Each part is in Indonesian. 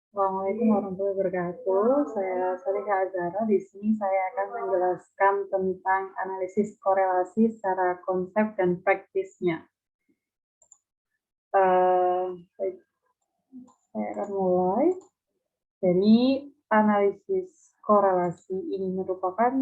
Assalamualaikum warahmatullahi wabarakatuh. Saya Salihah Azhara. Di sini saya akan menjelaskan tentang analisis korelasi secara konsep dan praktisnya. Baik, saya akan mulai. Jadi analisis korelasi ini merupakan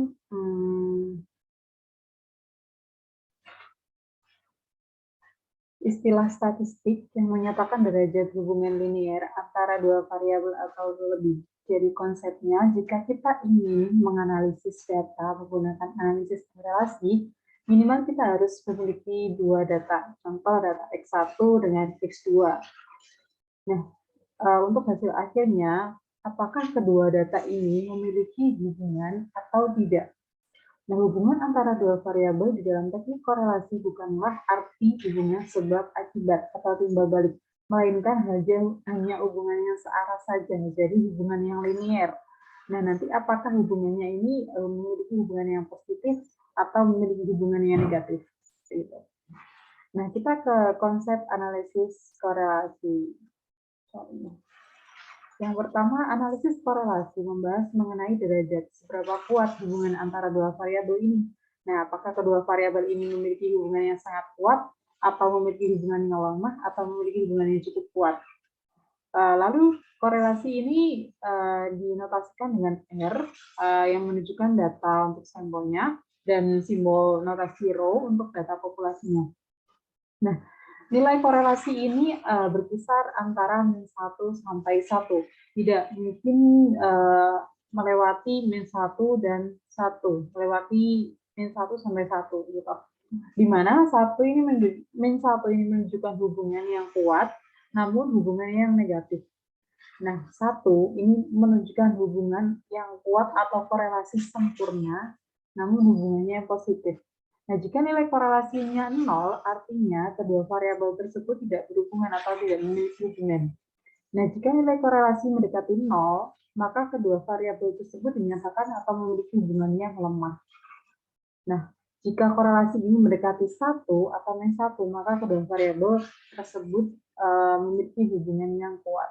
istilah statistik yang menyatakan derajat hubungan linier antara dua variabel atau lebih. Jadi konsepnya, jika kita ingin menganalisis data menggunakan analisis korelasi, minimal kita harus memiliki dua data. Contoh data X1 dengan X2. Nah, untuk hasil akhirnya, apakah kedua data ini memiliki hubungan atau tidak? Nah, hubungan antara dua variabel di dalam teknik korelasi bukanlah arti hubungan sebab akibat atau timbal balik, melainkan hanya hubungan yang searah saja, jadi hubungan yang linier. Nah, nanti apakah hubungannya ini memiliki hubungan yang positif atau memiliki hubungan yang negatif? Gitu. Nah, kita ke konsep analisis korelasi. Yang pertama, analisis korelasi membahas mengenai derajat seberapa kuat hubungan antara dua variabel ini. Nah, apakah kedua variabel ini memiliki hubungan yang sangat kuat, atau memiliki hubungan yang lemah, atau memiliki hubungan yang cukup kuat. Lalu korelasi ini dinotasikan dengan R yang menunjukkan data untuk sampelnya dan simbol notasi rho untuk data populasinya. Nah, nilai korelasi ini berkisar antara min 1 sampai 1. Tidak mungkin melewati min 1 dan 1. Melewati min 1 sampai 1 gitu. Di mana min 1 ini menunjukkan hubungan yang kuat, namun hubungan yang negatif. Nah, 1 ini menunjukkan hubungan yang kuat atau korelasi sempurna, namun hubungannya positif. Nah, jika nilai korelasinya 0, artinya kedua variabel tersebut tidak berhubungan atau tidak memiliki hubungan. Nah, jika nilai korelasi mendekati 0, maka kedua variabel tersebut dinyatakan atau memiliki hubungan yang lemah. Nah, jika korelasi ini mendekati 1 atau min 1, maka kedua variabel tersebut memiliki hubungan yang kuat.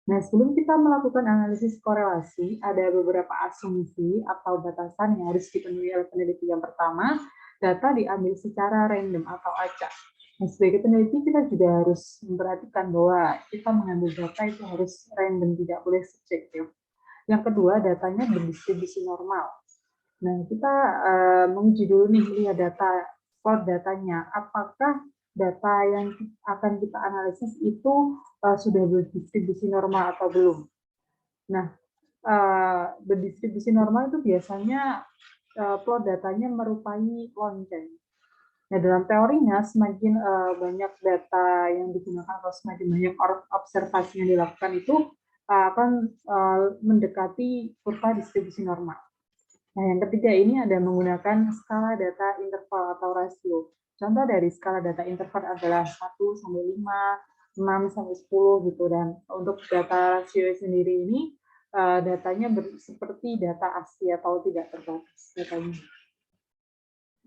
Nah, sebelum kita melakukan analisis korelasi, ada beberapa asumsi atau batasan yang harus dipenuhi oleh peneliti. Yang pertama, data diambil secara random atau acak. Nah, sebagai peneliti kita juga harus memperhatikan bahwa kita mengambil data itu harus random, tidak boleh subjektif. Yang kedua, datanya berdistribusi normal. Nah, kita menguji dulu nih, lihat data, plot datanya. Apakah data yang akan kita analisis itu sudah berdistribusi normal atau belum? Nah, berdistribusi normal itu biasanya plot datanya merupai lonceng. Nah, dalam teorinya semakin banyak data yang digunakan atau semakin banyak observasi yang dilakukan itu akan mendekati kurva distribusi normal. Nah, yang ketiga ini ada menggunakan skala data interval atau rasio. Contoh dari skala data interval adalah 1 sampai 5, 6 sampai 10 gitu, dan untuk data rasio sendiri ini datanya seperti data asli atau tidak terbatas datanya.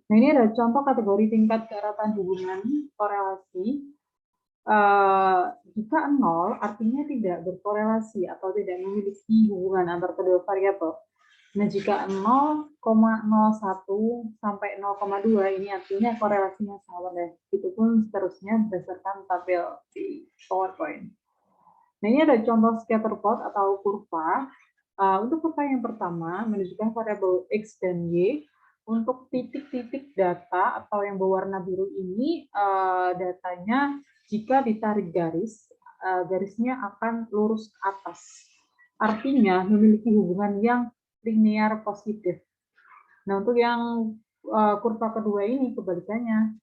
Nah, ini ada contoh kategori tingkat keeratan hubungan korelasi. Jika 0 artinya tidak berkorelasi atau tidak memiliki hubungan antar kedua variabel. Nah, jika 0,01 sampai 0,2 ini artinya korelasinya sama deh. Itu pun seterusnya berdasarkan tabel di PowerPoint. Nah, ini ada contoh scatter plot atau kurva. Untuk kurva yang pertama menunjukkan variabel X dan Y. Untuk titik-titik data atau yang berwarna biru ini datanya jika ditarik garis, garisnya akan lurus ke atas. Artinya memiliki hubungan yang linear positif. Nah, untuk yang kurva kedua ini kebalikannya.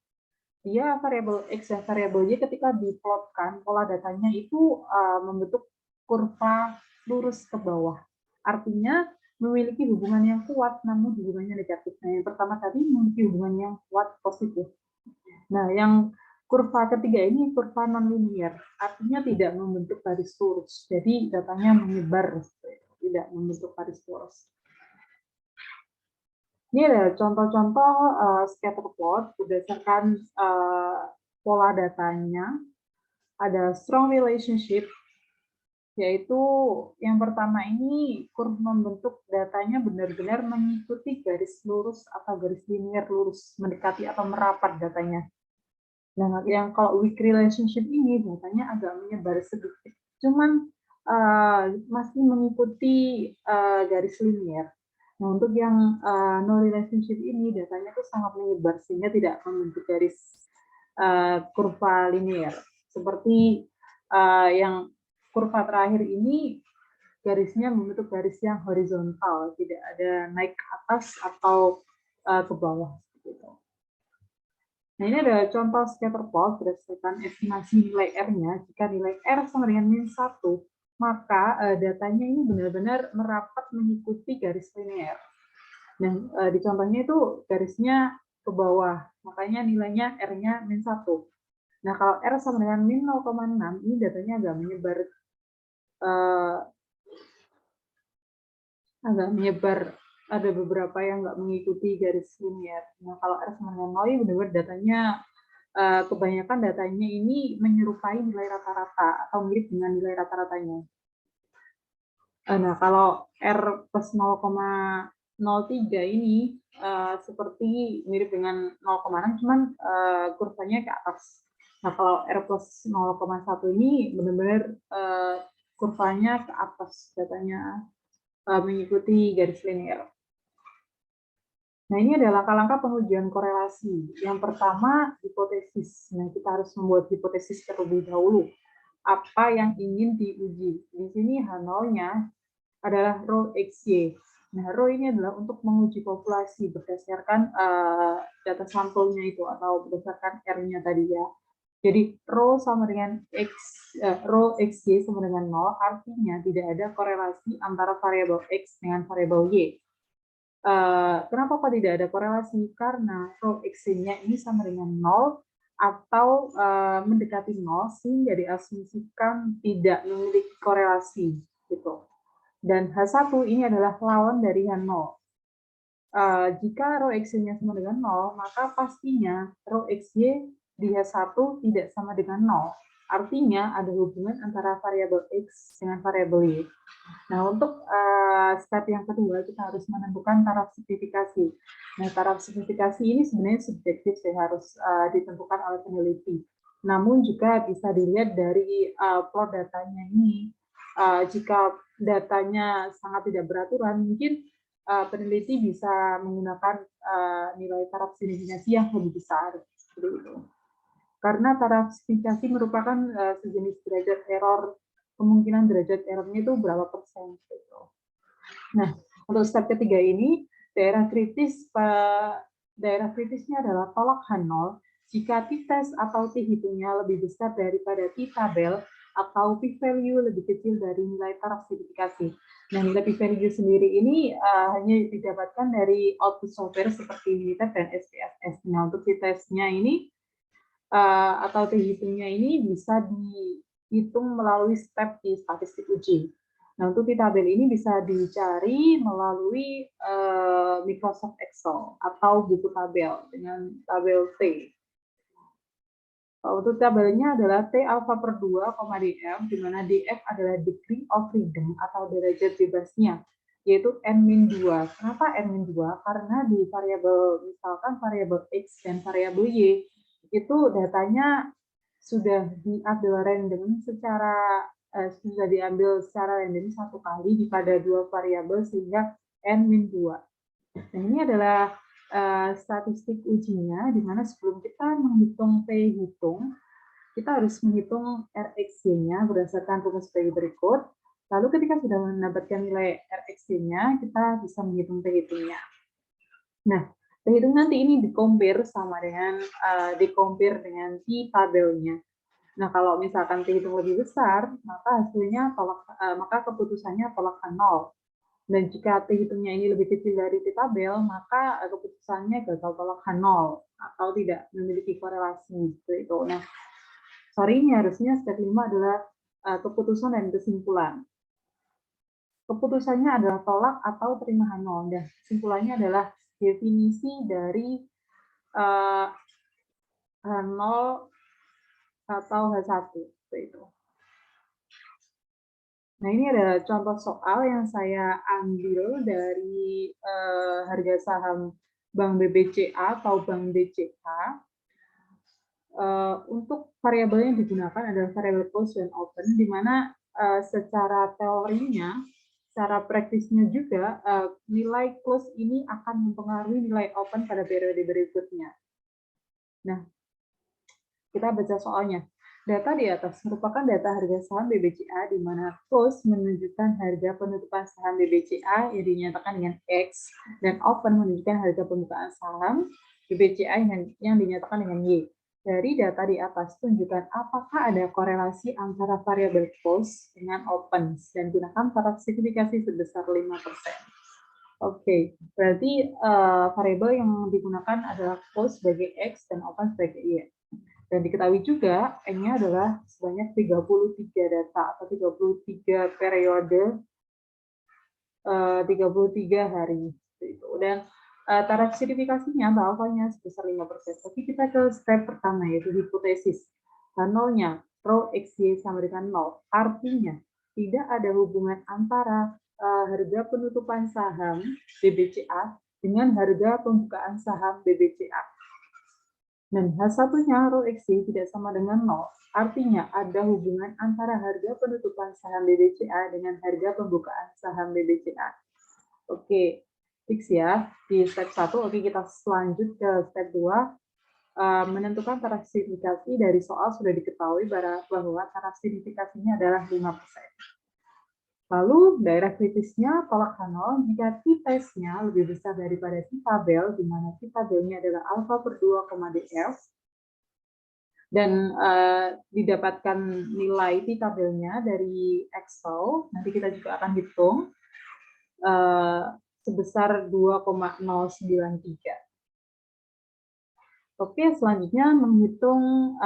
Dia variabel X dan variabel Y ketika diplotkan, pola datanya itu membentuk kurva lurus ke bawah. Artinya memiliki hubungan yang kuat, namun hubungannya negatif. Nah, yang pertama tadi memiliki hubungan yang kuat positif. Nah, yang kurva ketiga ini kurva nonlinear, artinya tidak membentuk garis lurus. Jadi datanya menyebar, tidak membentuk garis lurus. Ini ada contoh-contoh scatter plot berdasarkan pola datanya. Ada strong relationship Yaitu yang pertama ini membentuk datanya benar-benar mengikuti garis lurus atau garis linear lurus, mendekati atau merapat datanya. Nah, yang kalau weak relationship ini datanya agak menyebar sedikit, cuman masih mengikuti garis linear. Nah, untuk yang no relationship ini datanya tuh sangat menyebar sehingga tidak membentuk garis kurva linear. Seperti yang kurva terakhir ini garisnya membentuk garis yang horizontal, tidak ada naik ke atas atau ke bawah. Gitu. Nah, ini ada contoh scatter plot berdasarkan estimasi nilai R-nya. Jika nilai R sama dengan -1, maka datanya ini benar-benar merapat mengikuti garis linear. Nah, di contohnya itu garisnya ke bawah, makanya nilainya R-nya -1. Nah, kalau R sama dengan -0,6, ini datanya agak menyebar, ada beberapa yang nggak mengikuti garis linear. Nah, kalau R sama dengan 0, ini benar-benar datanya, kebanyakan datanya ini menyerupai nilai rata-rata atau mirip dengan nilai rata-ratanya. Nah, kalau R plus 0,03 ini seperti mirip dengan 0,6, cuman kurvanya ke atas. Nah, kalau R plus 0,1 ini benar-benar kurvanya ke atas, datanya mengikuti garis linear. Nah, ini adalah langkah-langkah pengujian korelasi. Yang pertama, hipotesis. Nah, kita harus membuat hipotesis terlebih dahulu. Apa yang ingin diuji? Di sini H0-nya adalah rho XY. Nah, rho ini adalah untuk menguji populasi berdasarkan data sampelnya itu atau berdasarkan R-nya tadi ya. Jadi rho sama dengan rho XY sama dengan 0, artinya tidak ada korelasi antara variabel X dengan variabel Y. Kenapa kok tidak ada korelasi? Karena rho XY-nya ini sama dengan 0 atau mendekati 0 sehingga diasumsikan tidak memiliki korelasi gitu. Dan H1 ini adalah lawan dari H0. Jika rho XY-nya sama dengan 0, maka pastinya rho XY di H1 tidak sama dengan 0. Artinya ada hubungan antara variabel X dengan variabel Y. Nah, untuk step yang kedua, kita harus menentukan taraf signifikasi. Nah, taraf signifikasi ini sebenarnya subjektif, harus ditentukan oleh peneliti. Namun juga bisa dilihat dari plot datanya ini. Jika datanya sangat tidak beraturan, mungkin peneliti bisa menggunakan nilai taraf signifikasi yang lebih besar. Seperti itu. Karena taraf signifikasi merupakan sejenis derajat error, kemungkinan derajat errornya itu berapa persen. Gitu. Nah, untuk step ketiga ini, daerah kritisnya adalah tolak H0 jika t-test atau t-hitungnya lebih besar daripada t-tabel atau p-value lebih kecil dari nilai taraf signifikasi. Nah, nilai p-value sendiri ini hanya didapatkan dari output software seperti Minitab dan SPSS. Nah, untuk t-testnya ini atau t-hitungnya ini bisa dihitung melalui step di statistik uji. Nah, untuk t-tabel ini bisa dicari melalui Microsoft Excel atau buku tabel dengan tabel T. Untuk tabelnya adalah T alpha per 2, df, di mana df adalah degree of freedom atau derajat bebasnya, yaitu n-2. Kenapa n-2? Karena di variabel, misalkan variabel X dan variabel Y, itu datanya sudah diambil random secara random satu kali pada dua variabel sehingga n-2. Nah, ini adalah statistik ujinya, di mana sebelum kita menghitung P-hitung, kita harus menghitung RxY-nya berdasarkan rumus sebagai berikut. Lalu ketika sudah mendapatkan nilai RxY-nya, kita bisa menghitung P-hitungnya. Nah, P-hitung nanti ini di-compare sama dengan dengan T-tabelnya. Nah, kalau misalkan T-hitung lebih besar, maka hasilnya maka keputusannya tolak H0. Dan jika T-hitungnya ini lebih kecil dari T-tabel, maka keputusannya gagal tolak H0 atau tidak memiliki korelasi. Itu. Nah, sorry, harusnya step 5 adalah keputusan dan kesimpulan. Keputusannya adalah tolak atau terima H0. Dan kesimpulannya adalah definisi dari H0 atau H1. Itu. Nah, ini ada contoh soal yang saya ambil dari harga saham Bank BBCA atau Bank BCA. Untuk variabel yang digunakan adalah variabel close dan open, di mana secara teorinya, secara praktisnya juga, nilai close ini akan mempengaruhi nilai open pada periode berikutnya. Nah, kita baca soalnya. Data di atas merupakan data harga saham BBCA, di mana close menunjukkan harga penutupan saham BBCA yang dinyatakan dengan X, dan open menunjukkan harga pembukaan saham BBCA yang dinyatakan dengan Y. Dari data di atas, tunjukkan apakah ada korelasi antara variabel close dengan open, dan gunakan taraf signifikasi sebesar 5%. Oke, berarti variabel yang digunakan adalah close sebagai X dan open sebagai Y. Dan diketahui juga N-nya adalah sebanyak 33 data atau 33 periode, 33 hari. Dan taraf signifikasinya bawahnya sebesar 5%. Tapi kita ke step pertama, yaitu hipotesis. Nolnya, rho XY sama dengan 0. Artinya, tidak ada hubungan antara harga penutupan saham BBCA dengan harga pembukaan saham BBCA. Dan H1-nya rho XY tidak sama dengan 0. Artinya ada hubungan antara harga penutupan saham BBCA dengan harga pembukaan saham BBCA. Oke, fix ya. Di step 1, oke, kita selanjut ke step 2. Menentukan taraf signifikasi dari soal sudah diketahui bahwa taraf signifikasinya adalah 5%. Lalu daerah kritisnya tolak H0 jika t-testnya lebih besar daripada t-tabel, di mana t-tabelnya adalah alpha per 2, df, dan didapatkan nilai t-tabelnya dari Excel. Nanti kita juga akan hitung sebesar 2,093. Oke, selanjutnya menghitung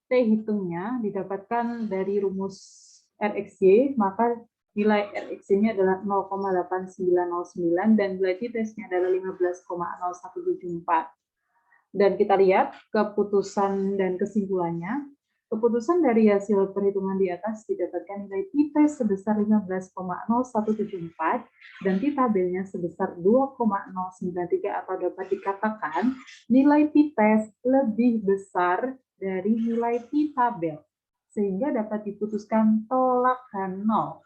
T-hitungnya didapatkan dari rumus RxY, maka nilai RxY-nya adalah 0,8909 dan nilai t-testnya adalah 15,0174. Dan kita lihat keputusan dan kesimpulannya. Keputusan dari hasil perhitungan di atas didapatkan nilai t-test sebesar 15,0174 dan t-tabelnya sebesar 2,093, atau dapat dikatakan nilai t-test lebih besar dari nilai t-tabel, sehingga dapat diputuskan tolak H0.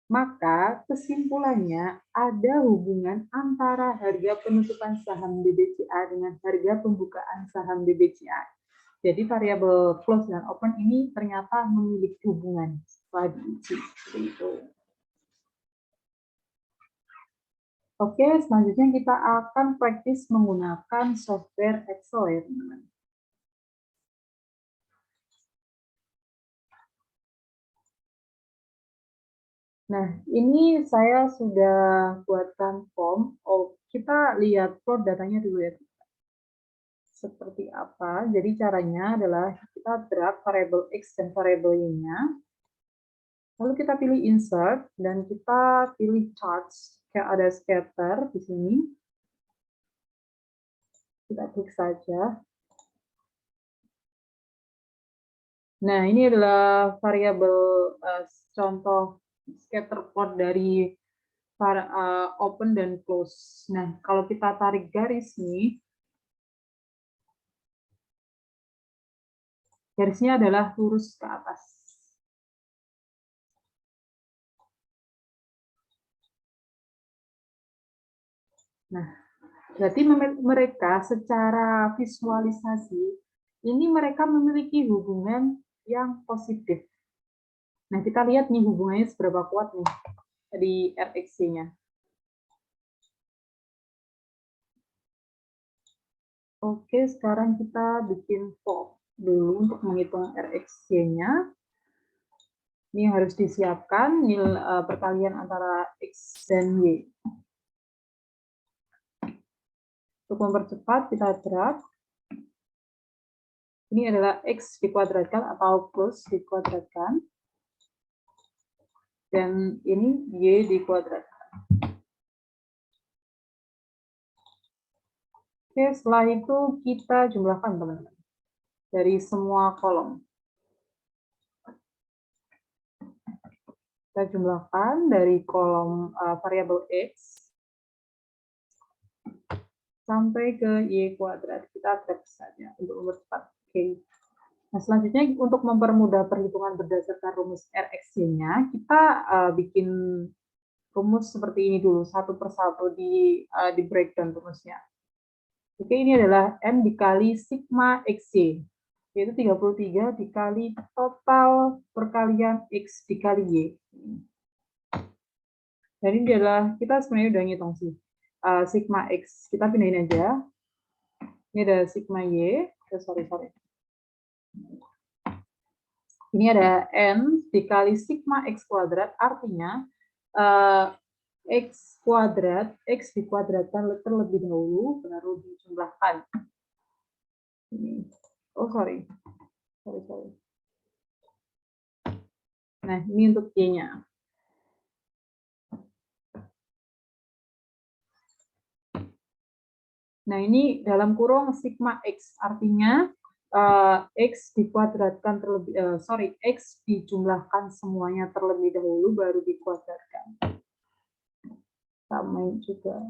Maka kesimpulannya ada hubungan antara harga penutupan saham BBCA dengan harga pembukaan saham BBCA. Jadi variabel close dan open ini ternyata memiliki hubungan setelah diuji. Seperti itu. Oke, selanjutnya kita akan praktis menggunakan software Excel ya teman-teman. Nah, ini saya sudah buatkan form. Kita lihat plot datanya dulu ya. Seperti apa? Jadi caranya adalah kita drag variabel X dan variabel Y-nya. Lalu kita pilih insert dan kita pilih charts. Kayak ada scatter di sini. Kita klik saja. Nah, ini adalah variabel contoh scatter plot dari open dan close. Nah, kalau kita tarik garis nih, garisnya adalah lurus ke atas. Nah, berarti mereka secara visualisasi, ini mereka memiliki hubungan yang positif. Nah, kita lihat nih hubungannya seberapa kuat nih di RxY-nya. Oke, sekarang kita bikin form dulu untuk menghitung RxY-nya. Ini harus disiapkan nilai perkalian antara X dan Y. Untuk mempercepat, kita drag. Ini adalah X dikuadratkan atau plus dikuadratkan. Dan ini Y dikuadratkan. Oke, setelah itu kita jumlahkan teman-teman dari semua kolom. Kita jumlahkan dari kolom variabel X sampai ke Y kuadrat. Kita grab saja untuk mempercepat. Oke. Nah, selanjutnya untuk mempermudah perhitungan berdasarkan rumus RxY-nya, kita bikin rumus seperti ini dulu, satu persatu di breakdown rumusnya. Oke, ini adalah M dikali sigma XY, yaitu 33 dikali total perkalian X dikali Y. Dan ini adalah, kita sebenarnya udah ngitung sih, sigma X, kita pindahin aja. Ini ada sigma Y, sorry. Ini ada N dikali sigma X kuadrat, artinya X kuadrat, X dikuadratkan terlebih dahulu, baru dijumlahkan. Ini. Oh, sorry. Nah, ini untuk Y-nya. Nah, ini dalam kurung sigma X, artinya X dikuadratkan terlebih, X dijumlahkan semuanya terlebih dahulu, baru dikuadratkan. Sama juga.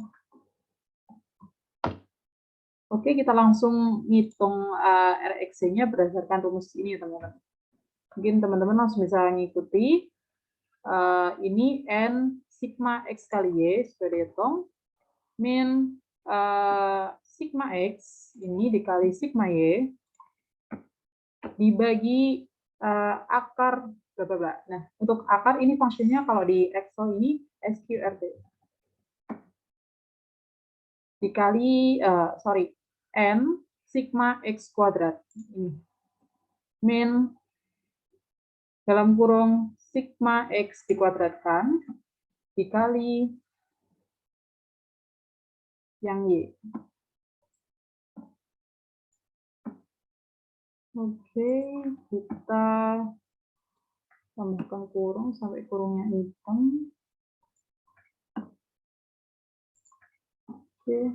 Oke, kita langsung ngitung RxY-nya berdasarkan rumus ini, teman-teman. Mungkin teman-teman langsung bisa mengikuti. Ini N sigma X kali Y, sudah dihitung. Min sigma X, ini dikali sigma Y, dibagi akar, bla bla bla. Nah, untuk akar ini fungsinya kalau di Excel ini SQRT. Dikali, N sigma X kuadrat. Ini. Min dalam kurung sigma X dikuadratkan, dikali yang Y. Oke, kita tambahkan kurung sampai kurungnya hitam. Oke.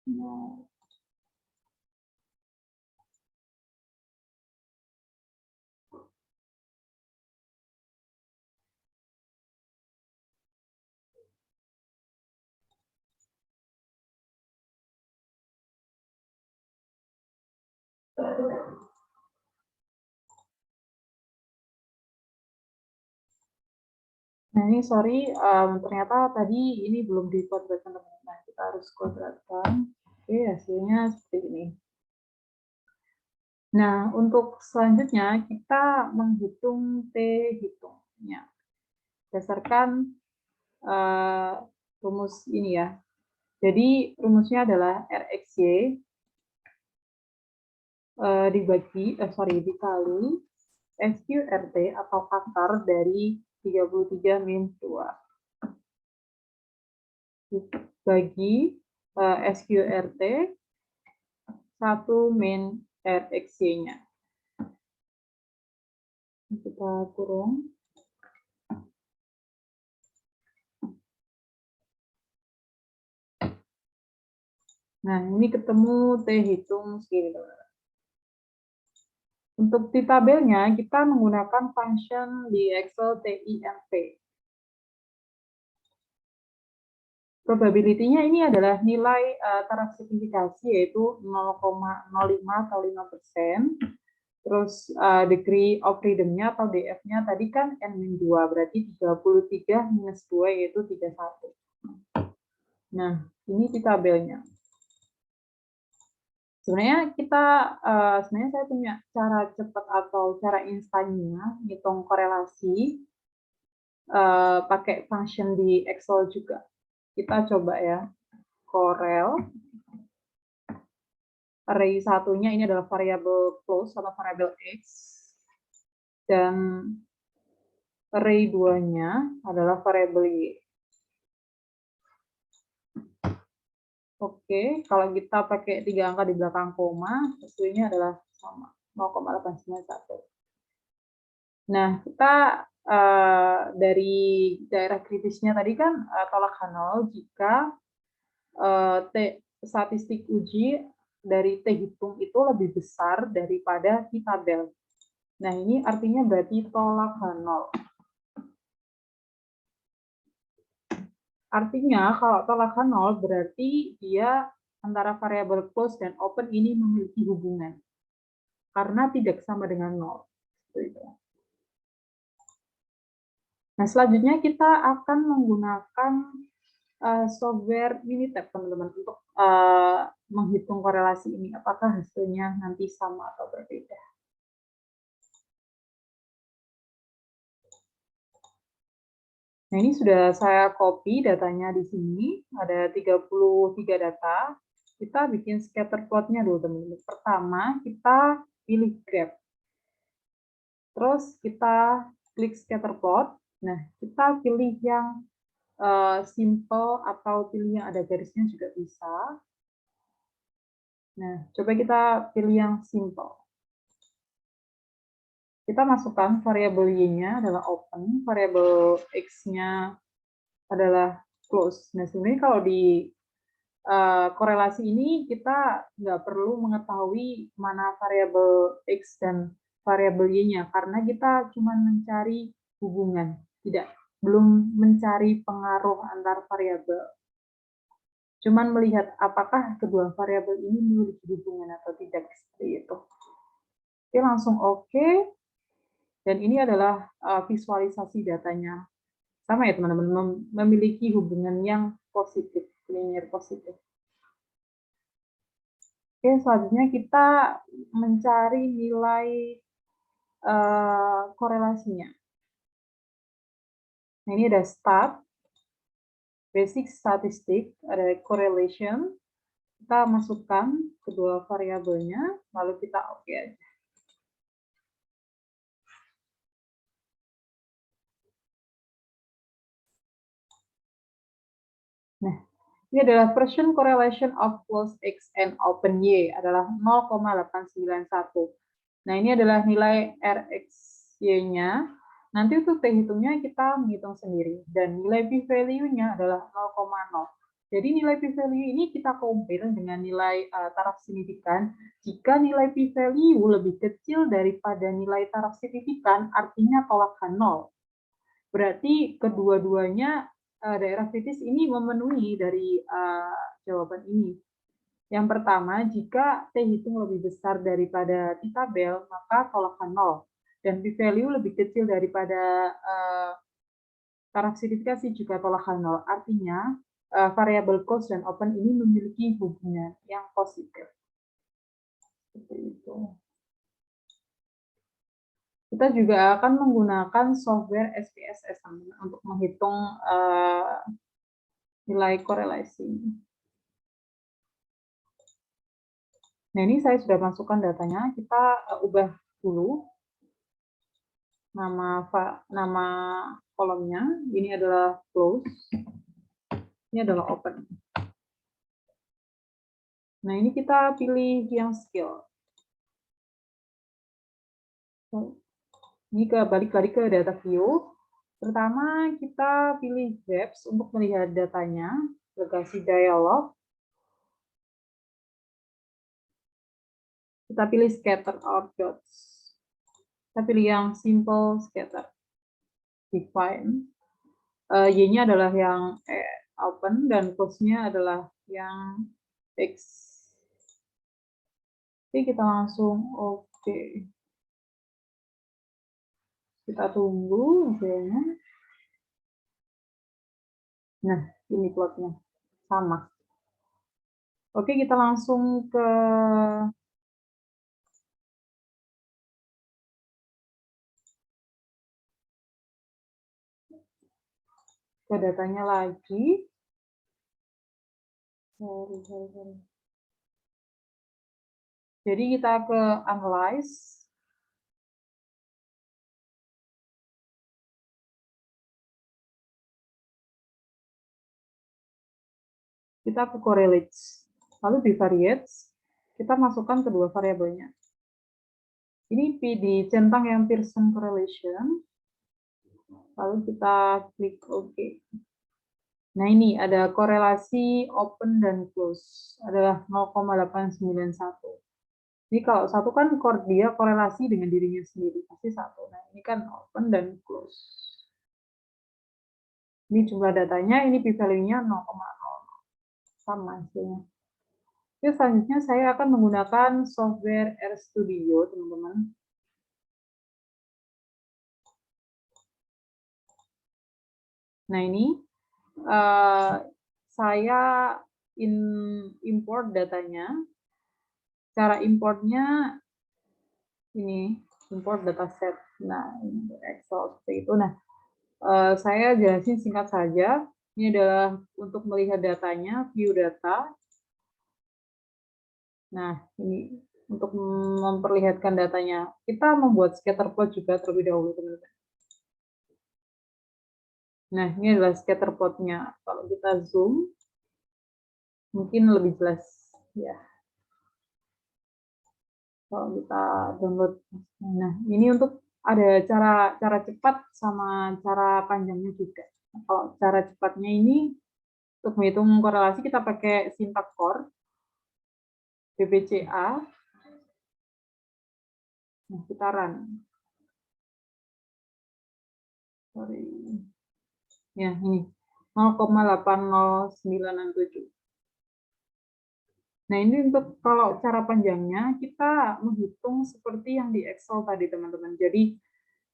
Nah. Nah, ini sorry, ternyata tadi ini belum dikuadratkan, teman-teman. Nah, kita harus kuadratkan. Oke, hasilnya seperti ini. Nah, untuk selanjutnya kita menghitung T hitungnya. Berdasarkan rumus ini ya. Jadi, rumusnya adalah RxY dikali SQRT atau akar dari 33 min 2. Bagi SQRT 1 min RxY-nya. Kita kurung. Nah, ini ketemu T hitung segini, teman-teman. Untuk di tabelnya, kita menggunakan function di Excel TIMP. Probability-nya ini adalah nilai taraf signifikasi, yaitu 0,05 atau 5%. Terus degree of freedom-nya atau DF-nya tadi kan N-2, berarti 33 minus 2, yaitu 31. Nah, ini di tabelnya. Sebenarnya saya punya cara cepat atau cara instannya ngitung korelasi pakai function di Excel juga. Kita coba ya, korel array satunya ini adalah variabel close atau variabel X, dan array 2-nya adalah variabel Y. Oke, kalau kita pakai 3 angka di belakang koma, hasilnya adalah sama, 0,891. Nah, kita dari daerah kritisnya tadi kan tolak H0 jika statistik uji dari T hitung itu lebih besar daripada T tabel. Nah, ini artinya berarti tolak H0. Artinya kalau tolak H0 berarti dia antara variabel close dan open ini memiliki hubungan. Karena tidak sama dengan 0. Nah, selanjutnya kita akan menggunakan software Minitab, teman-teman, untuk menghitung korelasi ini. Apakah hasilnya nanti sama atau berbeda. Nah, ini sudah saya copy datanya di sini. Ada 33 data. Kita bikin scatter plot-nya dulu, teman-teman. Pertama, kita pilih graph. Terus kita klik scatter plot. Nah, kita pilih yang simple atau pilih yang ada garisnya juga bisa. Nah, coba kita pilih yang simple. Kita masukkan variabel y-nya adalah open, variabel x-nya adalah close. Nah, sebenarnya kalau di korelasi ini kita nggak perlu mengetahui mana variabel x dan variabel y-nya karena kita cuma mencari hubungan, belum mencari pengaruh antar variabel. Cuman melihat apakah kedua variabel ini memiliki hubungan atau tidak, seperti itu. Oke, langsung oke. Dan ini adalah visualisasi datanya. Sama ya teman-teman, memiliki hubungan yang positif, linear positif. Oke, selanjutnya kita mencari nilai korelasinya. Nah, ini ada stat, basic statistic, ada correlation. Kita masukkan kedua variabelnya, lalu kita oke aja. Nah, ini adalah Persian correlation of close X and open Y adalah 0,891. Nah, ini adalah nilai RXY-nya. Nanti untuk T-hitungnya kita menghitung sendiri. Dan nilai p-value-nya adalah 0,0. Jadi nilai p-value ini kita compare dengan nilai taraf signifikan. Jika nilai p-value lebih kecil daripada nilai taraf signifikan, artinya tolak H0. Berarti kedua-duanya daerah kritis ini memenuhi dari jawaban ini. Yang pertama, jika T hitung lebih besar daripada di tabel, maka tolakkan 0. Dan p-value lebih kecil daripada taraf signifikasi juga tolakkan 0. Artinya, variabel close dan open ini memiliki hubungan yang positif. Seperti itu. Kita juga akan menggunakan software SPSS untuk menghitung nilai korelasi. Nah, ini saya sudah masukkan datanya. Kita ubah dulu nama kolomnya. Ini adalah close. Ini adalah open. Nah, ini kita pilih yang skill. Ini balik lagi ke data view. Pertama, kita pilih graphs untuk melihat datanya. Legasi dialog. Kita pilih scatter or dots. Kita pilih yang simple scatter. Define. Y-nya adalah yang open dan close-nya adalah yang X. Oke, kita langsung oke. Kita tunggu hasilnya. Nah, ini plotnya. Sama. Oke, kita langsung ke datanya lagi. Jadi kita ke analyze. Kita ke correlates. Lalu bivariates, kita masukkan kedua variabelnya. Ini di centang yang Pearson correlation. Lalu kita klik OK. Nah, ini ada korelasi open dan close. Adalah 0,891. Ini kalau satu kan dia korelasi dengan dirinya sendiri, pasti satu. Nah, ini kan open dan close. Ini jumlah datanya, ini p-value-nya 0,0. Sama hasilnya. Oke, selanjutnya saya akan menggunakan software RStudio, teman-teman. Nah, ini saya import datanya. Cara importnya ini, import dataset. Nah, ini Excel seperti itu. Nah, saya jelasin singkat saja. Ini adalah untuk melihat datanya, view data. Nah, ini untuk memperlihatkan datanya. Kita membuat scatter plot juga terlebih dahulu, teman-teman. Nah, ini adalah scatter plot-nya. Kalau kita zoom, mungkin lebih jelas. Ya. Kalau kita download. Nah, ini untuk ada cara cepat sama cara panjangnya juga. Nah, kalau cara cepatnya ini, untuk menghitung korelasi, kita pakai Syntax Core, BBCA. Nah, kita run. Sorry. Ya, ini 0,80967. Nah, ini untuk kalau cara panjangnya kita menghitung seperti yang di Excel tadi, teman-teman. Jadi,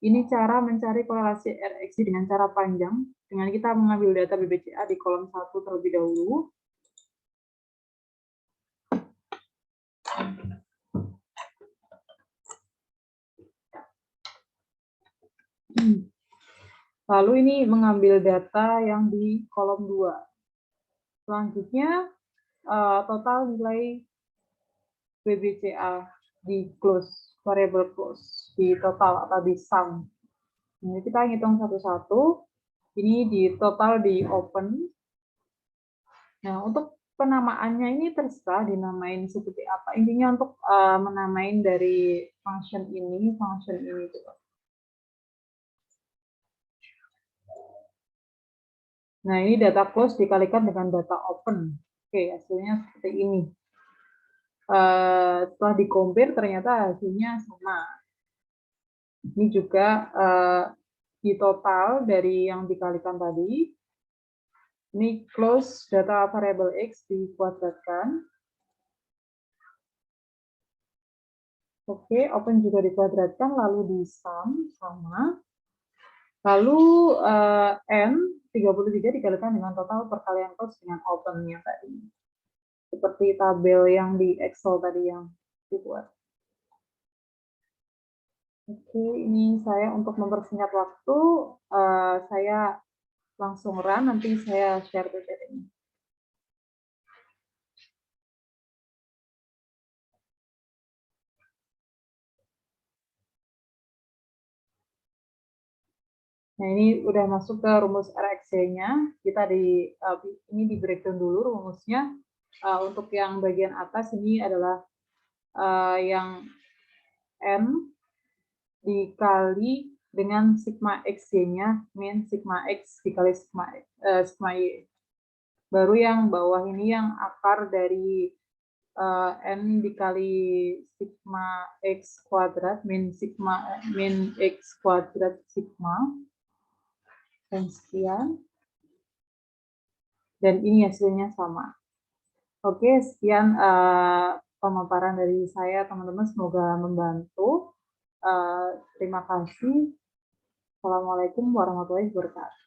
ini cara mencari korelasi RXY dengan cara panjang, dengan kita mengambil data BBCA di kolom 1 terlebih dahulu. Lalu ini mengambil data yang di kolom 2. Selanjutnya, total nilai BBCA di close, variable close, di total atau di sum. Ini kita hitung satu-satu. Ini di total di open. Nah, untuk penamaannya ini terserah dinamain seperti apa. Intinya untuk menamain dari function ini gitu. Nah, ini data close dikalikan dengan data open. Oke, hasilnya seperti ini. Setelah di-compare ternyata hasilnya sama. Ini juga di total dari yang dikalikan tadi. Ini close data variable X dikuadratkan. Oke, open juga dikuadratkan, lalu di sum sama. Lalu N 33 dikalikan dengan total perkalian close dengan open-nya tadi. Seperti tabel yang di Excel tadi yang dibuat. Oke, ini saya untuk mempersingkat waktu, saya langsung run, nanti saya share PPT-nya. Nah, ini udah masuk ke rumus RXY-nya. Kita ini di breakdown dulu rumusnya. Untuk yang bagian atas ini adalah yang N dikali dengan sigma XY-nya, min sigma X dikali sigma Y. Baru yang bawah ini yang akar dari N dikali sigma X kuadrat min X kuadrat sigma. Dan sekian. Dan ini hasilnya sama. Oke, sekian pemaparan dari saya, teman-teman. Semoga membantu. Terima kasih. Assalamualaikum warahmatullahi wabarakatuh.